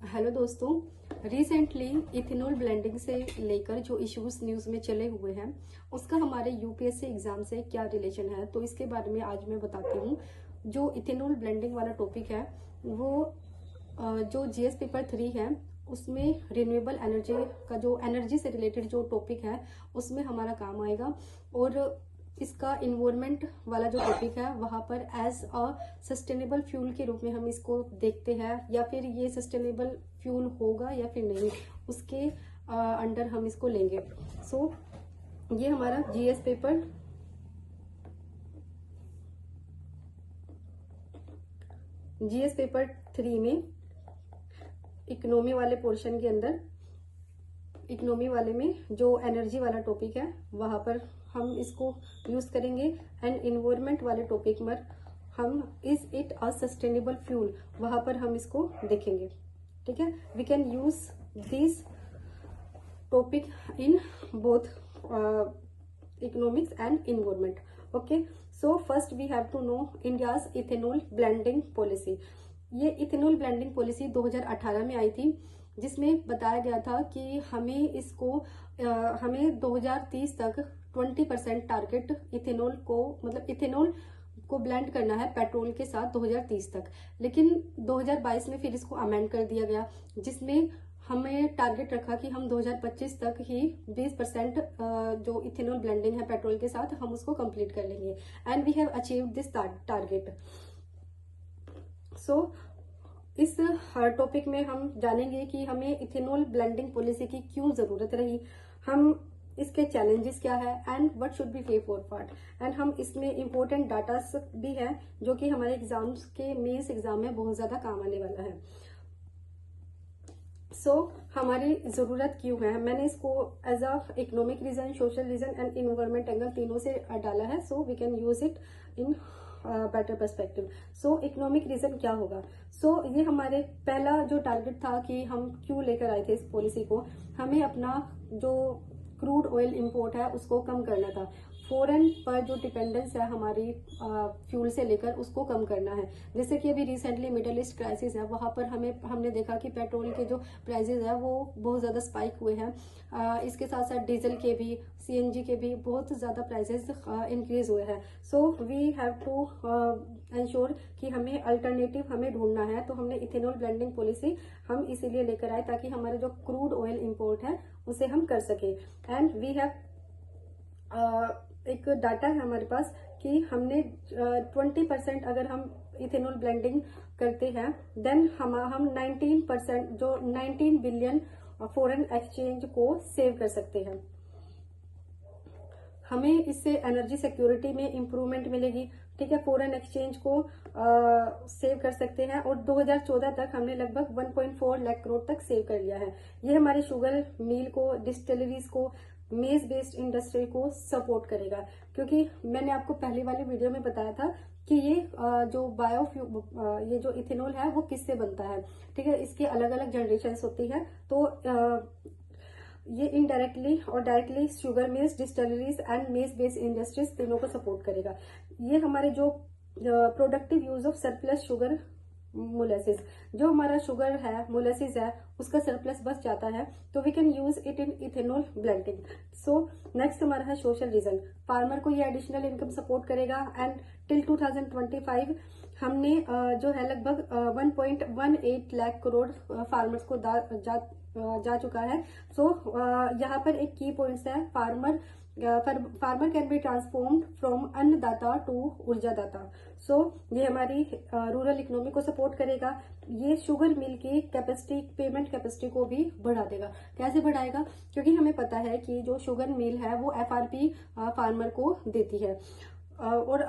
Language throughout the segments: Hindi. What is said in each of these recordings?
हेलो दोस्तों। रिसेंटली इथेनॉल ब्लेंडिंग से लेकर जो इश्यूज न्यूज में चले हुए हैं उसका हमारे यूपीएससी एग्जाम से क्या रिलेशन है, तो इसके बारे में आज मैं बताती हूँ। जो इथेनॉल ब्लेंडिंग वाला टॉपिक है वो जो जीएस पेपर 3 है उसमें रिन्यूएबल एनर्जी का जो एनर्जी से रिलेटेड जो टॉपिक है उसमें हमारा काम आएगा। और इसका इन्वायरमेंट वाला जो टॉपिक है वहां पर एज अ सस्टेनेबल फ्यूल के रूप में हम इसको देखते हैं, या फिर ये सस्टेनेबल फ्यूल होगा या फिर नहीं, उसके अंडर हम इसको लेंगे। सो ये हमारा जीएस पेपर जीएस पेपर 3 में इकोनॉमी वाले पोर्शन के अंदर इकोनॉमी वाले में जो एनर्जी वाला टॉपिक है वहां पर हम इसको यूज करेंगे। एंड इन्वायरमेंट वाले टॉपिक पर हम is it a sustainable fuel वहां पर हम इसको देखेंगे। ठीक है, we can use this topic in both economics and environment. Okay, so first we have to know India's ethanol blending policy. ये इथेनॉल ब्लेंडिंग पॉलिसी 2018 में आई थी, जिसमें बताया गया था कि हमें 2030 तक 20% टारगेट इथेनॉल को ब्लेंड करना है पेट्रोल के साथ 2030 तक। लेकिन 2022 में फिर इसको अमेंड कर दिया गया, जिसमें हमें टारगेट रखा कि हम 2025 तक ही 20% जो इथेनॉल ब्लेंडिंग है पेट्रोल के साथ हम उसको कंप्लीट कर लेंगे। And we have achieved this target. So इस टॉपिक में हम जानेंगे कि हमें इथेनॉल ब्लेंडिंग पॉलिसी की क्यों जरूरत रही, हम इसके चैलेंजेस क्या है and what should be way forward. And हम इसमें इंपॉर्टेंट डाटा भी है जो कि हमारे एग्जाम्स के मेंस एग्जाम में बहुत ज्यादा काम आने वाला है। हमारी जरूरत क्यों है, मैंने इसको as a economic reason, social reason and environment angle तीनों से डाला है। So we can use it in better perspective. So economic reason क्या होगा? ये हमारे पहला जो टारगेट था कि हम क्यों लेकर आए थे इस पॉलिसी को, हमें अपना जो क्रूड ऑयल इंपोर्ट है उसको कम करना था। फॉरेन पर जो डिपेंडेंस है हमारी फ्यूल से लेकर उसको कम करना है। जैसे कि अभी रिसेंटली मिडल ईस्ट क्राइसिस है, वहां पर हमने देखा कि पेट्रोल के जो प्राइसेस है वो बहुत ज्यादा स्पाइक हुए हैं। इसके साथ साथ डीजल के भी, सीएनजी के भी बहुत ज्यादा प्राइसेस इंक्रीज हुए हैं। So we have to ensure कि हमें अल्टरनेटिव हमें ढूंढना है। तो हमने इथेनॉल ब्लेंडिंग पॉलिसी हम इसीलिए लेकर आए ताकि हमारे जो क्रूड ऑयल इंपोर्ट है उसे हम कर सके। एंड वी हैव एक डाटा है हमारे पास कि हमने 20% अगर हम इथेनॉल ब्लेंडिंग करते हैं देन हम 19% जो 19 बिलियन फॉरेन एक्सचेंज को सेव कर सकते हैं। हमें इससे एनर्जी सिक्योरिटी में इंप्रूवमेंट मिलेगी। ठीक है, फॉरेन एक्सचेंज को सेव कर सकते हैं। और 2014 तक हमने लगभग 1.4 लाख करोड़ तक सेव कर लिया है। ये हमारे शुगर मिल को, डिस्टिलरीज को, मेज बेस्ड इंडस्ट्री को सपोर्ट करेगा। क्योंकि मैंने आपको पहले वाली वीडियो में बताया था कि ये जो बायोफ्यूल, ये जो इथेनॉल है वो किससे बनता है। ठीक है, इसकी अलग अलग जनरेशन होती है। तो ये इनडायरेक्टली और directly sugar mills, distilleries and मेज बेस्ड इंडस्ट्रीज तीनों को सपोर्ट करेगा। ये हमारे जो productive use of surplus sugar molasses, जो हमारा शुगर है मोलेसिस है उसका सरप्लस बच जाता है, तो we can use it in ethanol blending. So next हमारा है सोशल रीजन। फार्मर को ये एडिशनल इनकम सपोर्ट करेगा। एंड टिल 2025 हमने जो है लगभग 1.18 लाख करोड़ फार्मर्स को जा चुका है। यहाँ पर एक की पॉइंट्स है, farmer can be transformed from अन्नदाता टू ऊर्जादाता। ये हमारी रूरल इकोनॉमी को सपोर्ट करेगा। ये शुगर मिल की कैपेसिटी, पेमेंट कैपेसिटी को भी बढ़ा देगा। कैसे बढ़ाएगा? क्योंकि हमें पता है कि जो शुगर मिल है वो एफआरपी फार्मर को देती है। और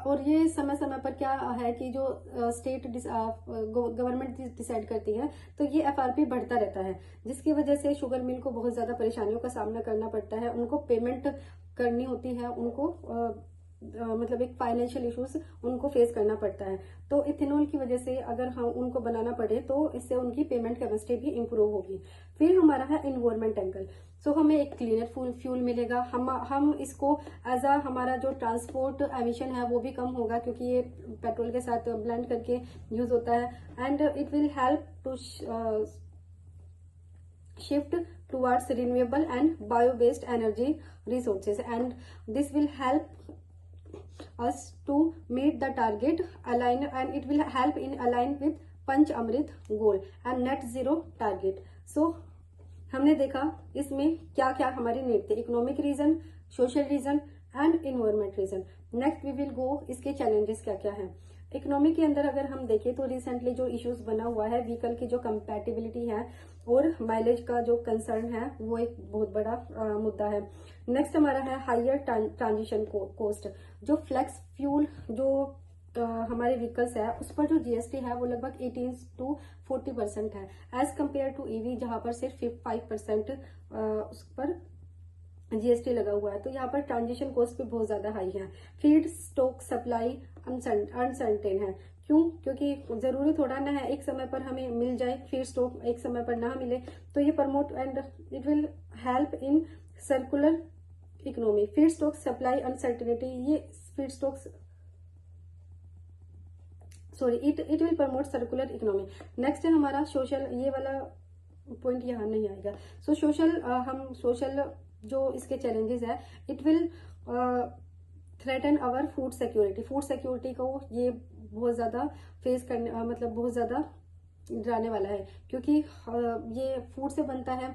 और ये समय समय पर क्या है कि जो स्टेट गवर्नमेंट डिसाइड करती है तो ये एफआरपी बढ़ता रहता है, जिसकी वजह से शुगर मिल को बहुत ज्यादा परेशानियों का सामना करना पड़ता है। उनको पेमेंट करनी होती है, उनको मतलब एक फाइनेंशियल इश्यूज उनको फेस करना पड़ता है। तो इथेनॉल की वजह से अगर हम उनको बनाना पड़े तो इससे उनकी पेमेंट कैपेसिटी भी इम्प्रूव होगी। फिर हमारा है इन्वायरमेंट एंगल। सो हमें एक क्लीनर फ्यूल मिलेगा, हम इसको एज अ हमारा जो ट्रांसपोर्ट एमिशन है वो भी कम होगा, क्योंकि ये पेट्रोल के साथ ब्लेंड करके यूज होता है। And it will help to shift towards renewable and bio-based energy resources, and this will help us to meet the target align, and it will help in align with Panchamrit goal and net zero target. So हमने देखा इसमें क्या क्या हमारी नीड थे, economic reason, social reason and environment reason. Next we will go इसके चैलेंजेस क्या क्या हैं। इकोनॉमी के अंदर अगर हम देखें तो रिसेंटली जो इश्यूज बना हुआ है, व्हीकल की जो कंपैटिबिलिटी है और माइलेज का जो कंसर्न है वो एक बहुत बड़ा मुद्दा है। नेक्स्ट हमारा है हायर ट्रांजिशन कॉस्ट। जो फ्लेक्स फ्यूल जो हमारे व्हीकल्स है उस पर जो जीएसटी है वो लगभग 18 to 40% है, एज कम्पेयर टू ईवी जहां पर सिर्फ 5% उस पर जीएसटी लगा हुआ है। तो यहाँ पर ट्रांजिशन कॉस्ट भी बहुत ज्यादा हाई है। फीड स्टॉक सप्लाई अनसर्टेन है। क्यों? क्योंकि जरूरी थोड़ा ना है एक समय पर हमें मिल जाए, फीड स्टॉक एक समय पर ना मिले। तो ये promote and it will help in circular economy. Feedstock supply uncertainty, ये feedstocks it will promote circular economy. Next है हमारा सोशल, ये वाला पॉइंट यहाँ नहीं आएगा। सो हम सोशल जो इसके चैलेंजेस है, it will threaten our food security. Food security को ये बहुत ज्यादा फेस करने मतलब बहुत ज्यादा डराने वाला है, क्योंकि ये फूड से बनता है,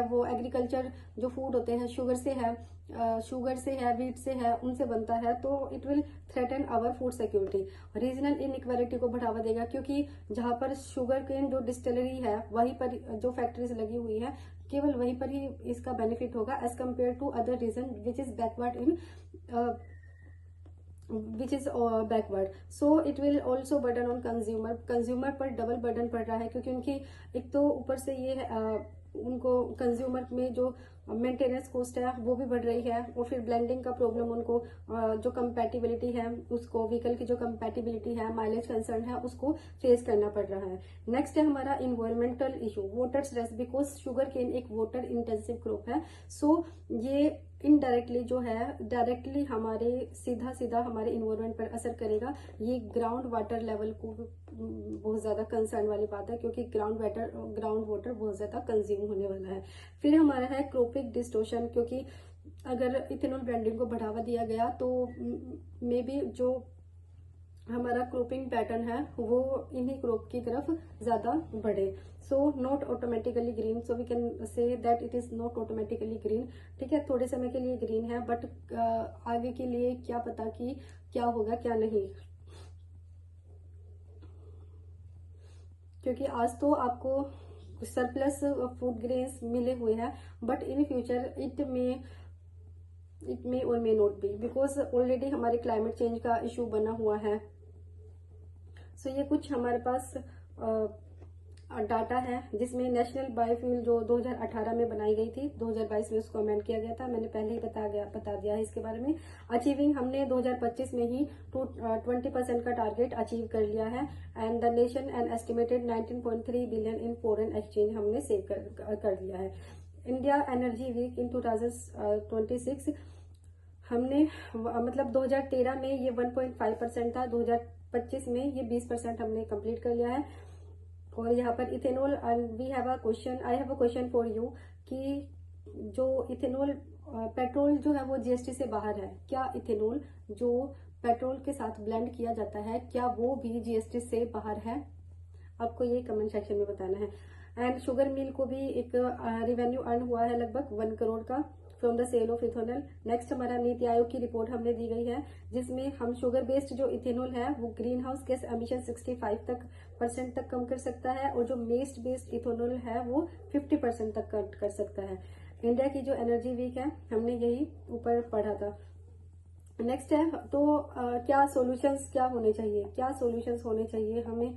वो एग्रीकल्चर जो फूड होते हैं शुगर से है, वीट से है, उनसे बनता है। तो it will threaten our food security. Regional inequality को बढ़ावा देगा, क्योंकि जहां पर शुगर केन जो डिस्टिलरी है वहीं पर जो फैक्ट्रीज लगी हुई है केवल वहीं पर ही इसका बेनिफिट होगा, as compare to other region which is backward. So it will also burden on consumer पर डबल बर्डन पड़ रहा है, क्योंकि उनकी एक तो ऊपर से ये उनको कंज्यूमर में जो मेंटेनेंस कॉस्ट है वो भी बढ़ रही है, और फिर ब्लेंडिंग का प्रॉब्लम उनको जो कंपैटिबिलिटी है उसको, व्हीकल की जो कंपैटिबिलिटी है, माइलेज कंसर्न है, उसको फेस करना पड़ रहा है। नेक्स्ट है हमारा environmental issue, water stress, because sugar cane एक वाटर इंटेंसिव क्रॉप है। सो ये इनडायरेक्टली जो है डायरेक्टली हमारे सीधा हमारे इन्वायरमेंट पर असर करेगा। ये ग्राउंड वाटर लेवल को बहुत ज्यादा कंसर्न वाली बात है, क्योंकि ग्राउंड वाटर बहुत ज्यादा कंज्यूम होने वाला है। फिर हमारा है क्रोपिक डिस्टोर्शन, क्योंकि अगर इथेनॉल ब्रांडिंग को बढ़ावा दिया गया तो मे बी जो हमारा क्रॉपिंग पैटर्न है वो इन्हीं क्रॉप की तरफ ज्यादा बढ़े। So not automatically green, so we can say that it is not automatically green. ठीक है, थोड़े समय के लिए ग्रीन है, बट आगे के लिए क्या पता कि क्या होगा क्या नहीं, क्योंकि आज तो आपको सरप्लस फूड ग्रेन्स मिले हुए हैं, but in future it may और may not be, because already हमारे क्लाइमेट चेंज का इशू बना हुआ है। सो ये कुछ हमारे पास डाटा है, जिसमें नेशनल बायोफ्यूल जो 2018 में बनाई गई थी, 2022 में उसको अमेंड किया गया था। मैंने पहले ही बता दिया है इसके बारे में। अचीविंग, हमने 2025 में ही 20% का टारगेट अचीव कर लिया है। And the nation and estimated 19.3 billion in foreign exchange हमने सेव कर लिया है। इंडिया एनर्जी वीक इन 2026 हमने मतलब 2013 में ये 1.5% था, 2025 में ये 20% हमने कंप्लीट कर लिया है। और यहाँ पर ethanol, I have a question for you कि जो इथेनॉल पेट्रोल जो है वो जीएसटी से बाहर है, क्या इथेनॉल जो पेट्रोल के साथ ब्लेंड किया जाता है क्या वो भी जीएसटी से बाहर है? आपको ये कमेंट सेक्शन में बताना है। एंड शुगर मिल को भी एक रेवेन्यू अर्न हुआ है लगभग 1 करोड़ का from the sale of ethanol. Next हमारा नीति आयोग की रिपोर्ट हमने दी गई है, जिसमें हम शुगर बेस्ड जो इथेनॉल है वो ग्रीन हाउस गैस एमिशन 65% तक कम कर सकता है, और जो मेस्ट बेस्ड इथेनॉल है वो 50% तक कट कर सकता है। इंडिया की जो एनर्जी वीक है हमने यही ऊपर पढ़ा था। नेक्स्ट है तो क्या सॉल्यूशंस होने चाहिए हमें,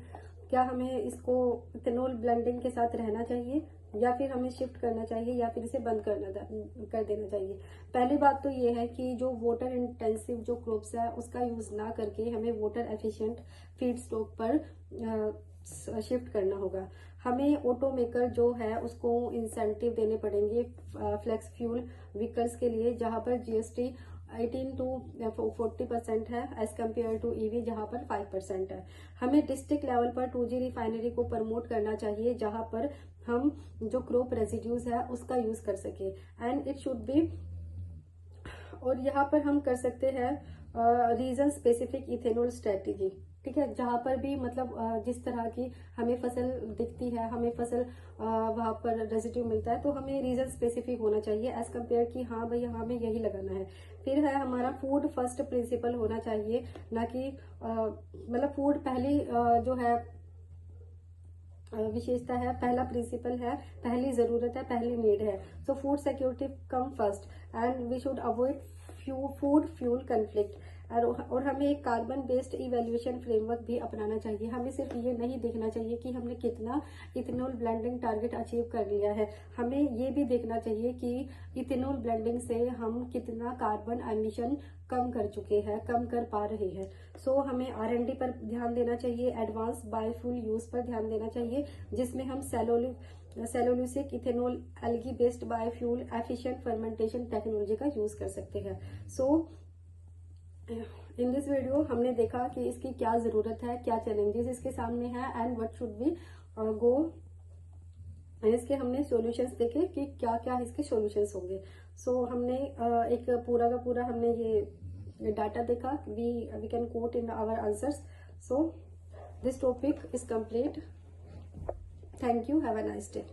क्या हमें इसको इथेनॉल ब्लेंडिंग के साथ रहना चाहिए या फिर हमें शिफ्ट करना चाहिए या फिर इसे बंद कर देना चाहिए। पहली बात तो ये है कि जो वाटर इंटेंसिव जो क्रॉप्स है उसका यूज ना करके हमें वाटर एफिशिएंट फीड स्टॉक पर शिफ्ट करना होगा। हमें ऑटोमेकर जो है उसको इंसेंटिव देने पड़ेंगे फ्लेक्स फ्यूल व्हीकल्स के लिए, जहां पर जीएसटी 18 to 40% है एज कम्पेयर टू ईवी जहां पर 5% है। हमें डिस्ट्रिक्ट लेवल पर 2G रिफाइनरी को प्रमोट करना चाहिए जहां पर हम जो क्रॉप रेजिड्यूज है उसका यूज कर सके एंड इट शुड बी। और यहाँ पर हम कर सकते हैं रीजन स्पेसिफिक इथेनॉल स्ट्रेटेजी, ठीक है, जहां पर भी मतलब जिस तरह की हमें फसल दिखती है, हमें फसल वहां पर रेजिड्यू मिलता है, तो हमें रीजन स्पेसिफिक होना चाहिए एज कम्पेयर कि हाँ भाई हमें यही लगाना है। फिर है हमारा फूड फर्स्ट प्रिंसिपल होना चाहिए, ना कि मतलब फूड पहली जो है विशेषता है, पहला प्रिंसिपल है, पहली जरूरत है, पहली नीड है। So food security come first and we should avoid food fuel conflict. और हमें एक कार्बन बेस्ड इवेल्युएशन फ्रेमवर्क भी अपनाना चाहिए। हमें सिर्फ ये नहीं देखना चाहिए कि हमने कितना इथेनॉल ब्लेंडिंग टारगेट अचीव कर लिया है, हमें ये भी देखना चाहिए कि इथेनॉल ब्लेंडिंग से हम कितना कार्बन एमिशन कम कर चुके हैं, कम कर पा रहे हैं। सो हमें R&D पर ध्यान देना चाहिए, एडवांस बायोफ्यूल यूज पर ध्यान देना चाहिए, जिसमें हम cellulosic ethanol algae based biofuel efficient fermentation technology का यूज कर सकते हैं। सो इन दिस वीडियो हमने देखा कि इसकी क्या जरूरत है, क्या चैलेंजेस इसके सामने है and what should be go, इसके हमने सॉल्यूशंस देखे कि क्या क्या इसके सॉल्यूशंस होंगे। सो हमने एक पूरा का पूरा हमने ये डाटा देखा, we can quote in our answers. So this topic is complete. Thank you, have a nice day.